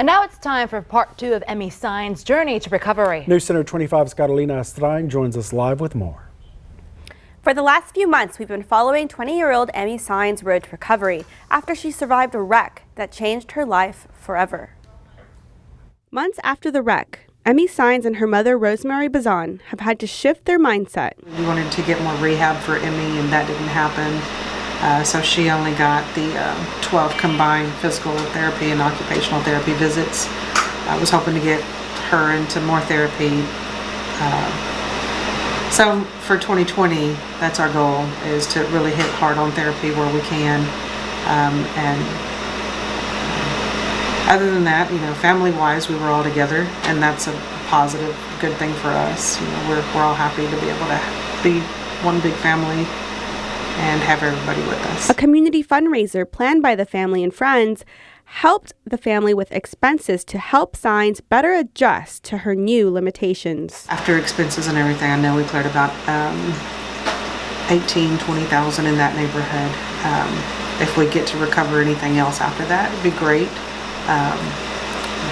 And now it's time for part 2 of Emmy Sines' journey to recovery. News Center 25's Carolina Estrain joins us live with more. For the last few months, we've been following 20-year-old Emmy Sines' road to recovery after she survived a wreck that changed her life forever. Months after the wreck, Emmy Sines and her mother, Rosemary Bazan, have had to shift their mindset. We wanted to get more rehab for Emmy, and that didn't happen. So she only got the 12 combined physical therapy and occupational therapy visits. I was hoping to get her into more therapy. So for 2020, that's our goal, is to really hit hard on therapy where we can. And other than that, family-wise, we were all together, and that's a positive, good thing for us. We're all happy to be able to be one big family and have everybody with us. A community fundraiser planned by the family and friends helped the family with expenses to help Sines better adjust to her new limitations. After expenses and everything, I know we cleared about $18,000 to $20,000 in that neighborhood. If we get to recover anything else after that, it'd be great.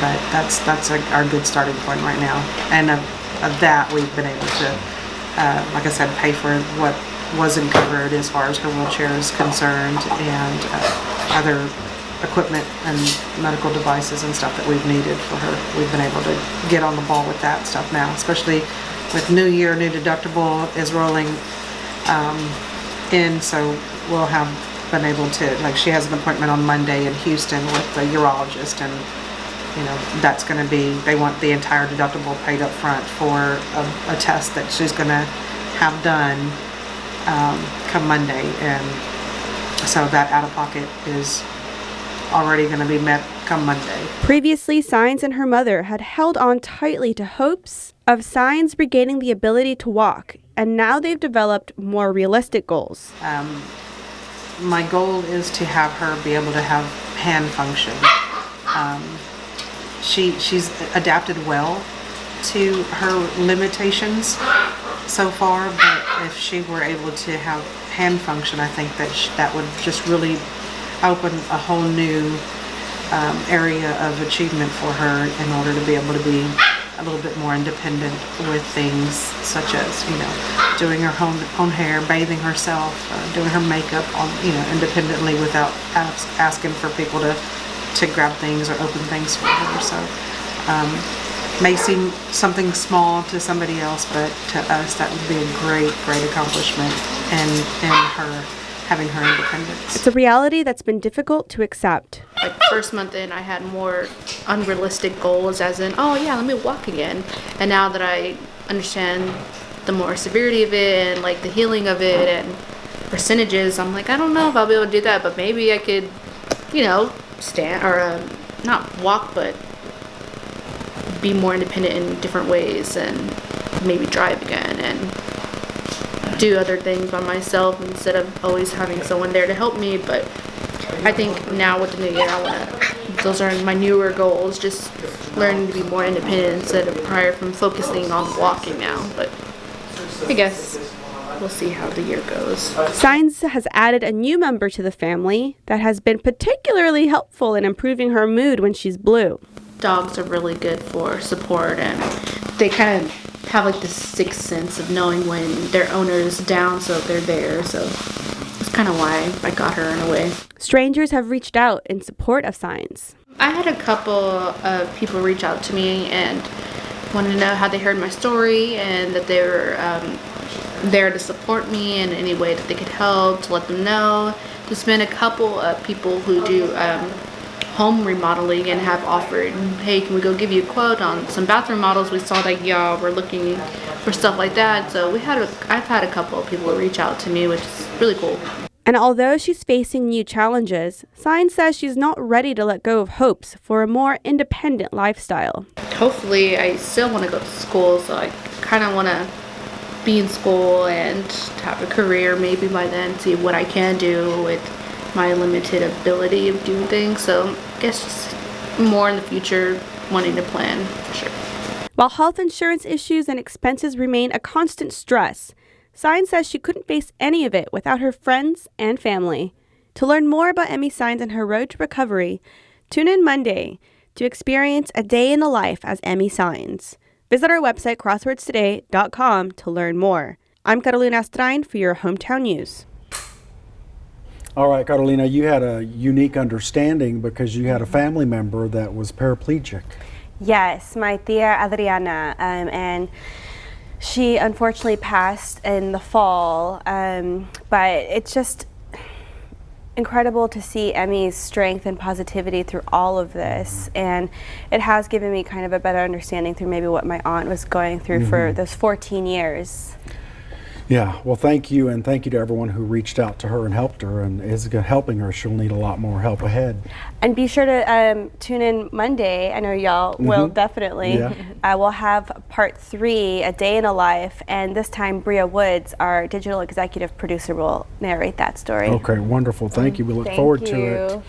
But that's our good starting point right now. And of that, we've been able to, like I said, pay for what wasn't covered as far as her wheelchair is concerned, and other equipment and medical devices and stuff that we've needed for her. We've been able to get on the ball with that stuff now, especially with New Year, new deductible is rolling in, so we'll have been able to, like, she has an appointment on Monday in Houston with the urologist, and that's going to be, they want the entire deductible paid up front for a test that she's going to have done come Monday, and so that out-of-pocket is already going to be met come Monday. Previously, Sines and her mother had held on tightly to hopes of Sines regaining the ability to walk, and now they've developed more realistic goals. My goal is to have her be able to have hand function. She's adapted well to her limitations so far, but if she were able to have hand function, I think that would just really open a whole new area of achievement for her in order to be able to be a little bit more independent with things such as, doing her own hair, bathing herself, doing her makeup independently without asking for people to grab things or open things for her. So may seem something small to somebody else, but to us that would be a great accomplishment in her having her independence. It's a reality that's been difficult to accept. Like, first month in, I had more unrealistic goals, as in, oh yeah, let me walk again. And now that I understand the more severity of it and like the healing of it and percentages, I'm like, I don't know if I'll be able to do that, but maybe I could, stand or not walk, but be more independent in different ways, and maybe drive again and do other things by myself instead of always having someone there to help me. But I think now with the new year, those are my newer goals, just learning to be more independent instead of prior from focusing on walking now. But I guess we'll see how the year goes. Sines has added a new member to the family that has been particularly helpful in improving her mood when she's blue. Dogs are really good for support, and they kind of have like this sixth sense of knowing when their owner is down, so they're there. So that's kind of why I got her in a way. Strangers have reached out in support of Sines. I had a couple of people reach out to me and wanted to know how they heard my story, and that they were there to support me in any way that they could help, to let them know. There's been a couple of people who do home remodeling and have offered, hey, can we go give you a quote on some bathroom models? We saw that y'all were looking for stuff like that. So I've had a couple of people reach out to me, which is really cool. And although she's facing new challenges, Sines says she's not ready to let go of hopes for a more independent lifestyle. Hopefully, I still want to go to school, so I kind of want to be in school and have a career maybe by then, see what I can do with my limited ability of doing things. So I guess just more in the future, wanting to plan for sure. While health insurance issues and expenses remain a constant stress, Sines says she couldn't face any of it without her friends and family. To learn more about Emmy Sines and her road to recovery, tune in Monday to experience a day in the life as Emmy Signs. Visit our website, crosswordstoday.com, to learn more. I'm Carolina Strain for your Hometown News. All right, Carolina, you had a unique understanding because you had a family member that was paraplegic. Yes, my tia Adriana, and she unfortunately passed in the fall, but it's just incredible to see Emmy's strength and positivity through all of this, and it has given me kind of a better understanding through maybe what my aunt was going through for those 14 years. Yeah, well, thank you, and thank you to everyone who reached out to her and helped her and is helping her. She'll need a lot more help ahead. And be sure to tune in Monday. I know y'all will definitely. Yeah. We'll have part 3, A Day in a Life, and this time Bria Woods, our digital executive producer, will narrate that story. Okay, wonderful. Thank you. We look forward to it.